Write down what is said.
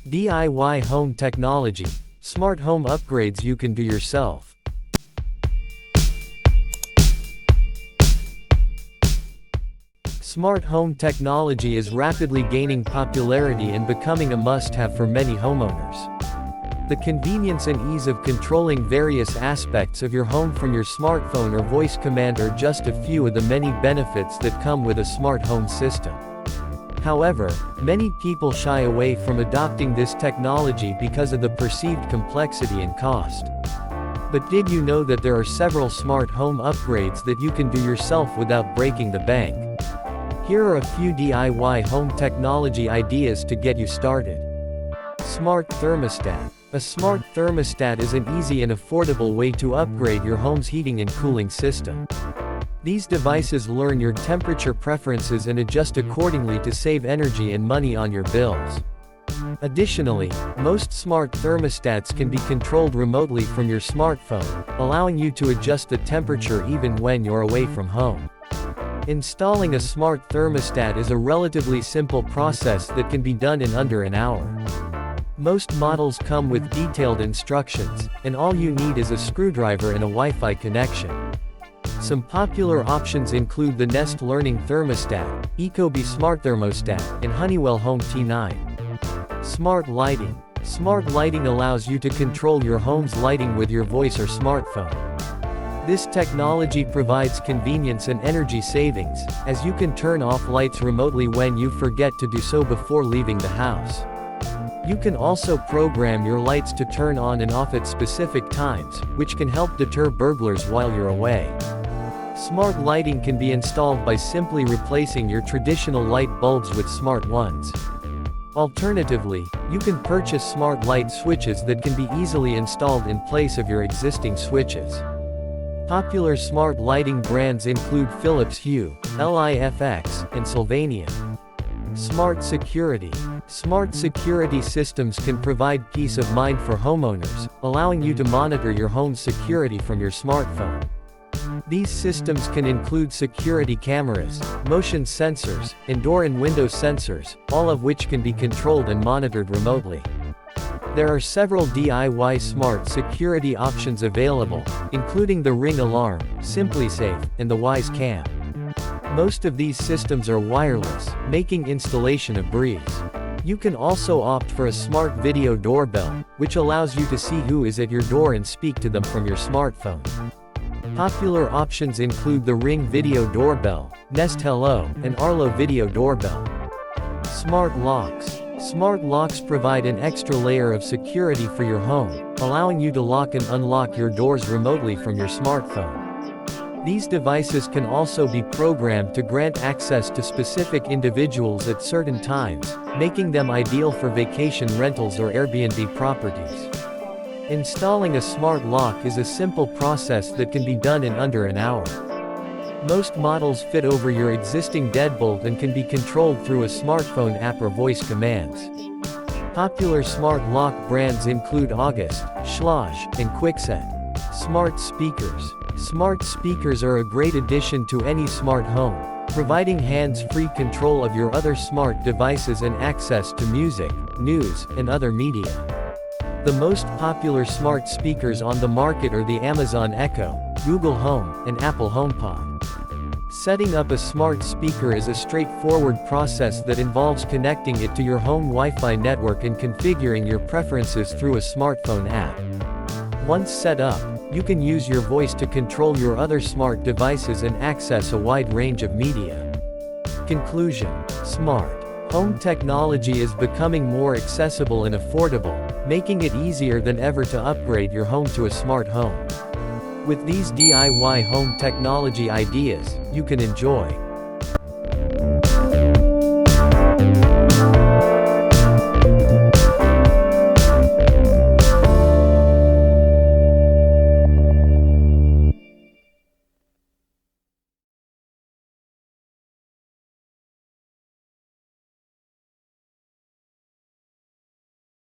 DIY home technology. Smart home upgrades you can do yourself. Smart home technology is rapidly gaining popularity and becoming a must-have for many homeowners. The convenience and ease of controlling various aspects of your home from your smartphone or voice command are just a few of the many benefits that come with a smart home system. However, many people shy away from adopting this technology because of the perceived complexity and cost. But did you know that there are several smart home upgrades that you can do yourself without breaking the bank? Here are a few DIY home technology ideas to get you started. Smart thermostat. A smart thermostat is an easy and affordable way to upgrade your home's heating and cooling system. These devices learn your temperature preferences and adjust accordingly to save energy and money on your bills. Additionally, most smart thermostats can be controlled remotely from your smartphone, allowing you to adjust the temperature even when you're away from home. Installing a smart thermostat is a relatively simple process that can be done in under an hour. Most models come with detailed instructions, and all you need is a screwdriver and a Wi-Fi connection. Some popular options include the Nest Learning Thermostat, Ecobee Smart Thermostat, and Honeywell Home T9. Smart lighting. Smart lighting allows you to control your home's lighting with your voice or smartphone. This technology provides convenience and energy savings, as you can turn off lights remotely when you forget to do so before leaving the house. You can also program your lights to turn on and off at specific times, which can help deter burglars while you're away. Smart lighting can be installed by simply replacing your traditional light bulbs with smart ones. Alternatively, you can purchase smart light switches that can be easily installed in place of your existing switches. Popular smart lighting brands include Philips Hue, LIFX, and Sylvania. Smart security. Smart security systems can provide peace of mind for homeowners, allowing you to monitor your home's security from your smartphone. These systems can include security cameras, motion sensors, and door and window sensors, all of which can be controlled and monitored remotely. There are several DIY smart security options available, including the Ring Alarm, SimpliSafe, and the Wise Cam. Most of these systems are wireless, making installation a breeze. You can also opt for a smart video doorbell, which allows you to see who is at your door and speak to them from your smartphone. Popular options include the Ring Video Doorbell, Nest Hello, and Arlo Video Doorbell. Smart locks. Smart locks provide an extra layer of security for your home, allowing you to lock and unlock your doors remotely from your smartphone. These devices can also be programmed to grant access to specific individuals at certain times, making them ideal for vacation rentals or Airbnb properties. Installing a smart lock is a simple process that can be done in under an hour. Most models fit over your existing deadbolt and can be controlled through a smartphone app or voice commands. Popular smart lock brands include August, Schloss, and Kwikset. Smart speakers. Smart speakers are a great addition to any smart home, providing hands-free control of your other smart devices and access to music, news, and other media. The most popular smart speakers on the market are the Amazon Echo, Google Home, and Apple HomePod. Setting up a smart speaker is a straightforward process that involves connecting it to your home Wi-Fi network and configuring your preferences through a smartphone app. Once set up, you can use your voice to control your other smart devices and access a wide range of media. Conclusion. Smart home technology is becoming more accessible and affordable, making it easier than ever to upgrade your home to a smart home. With these DIY home technology ideas, you can enjoy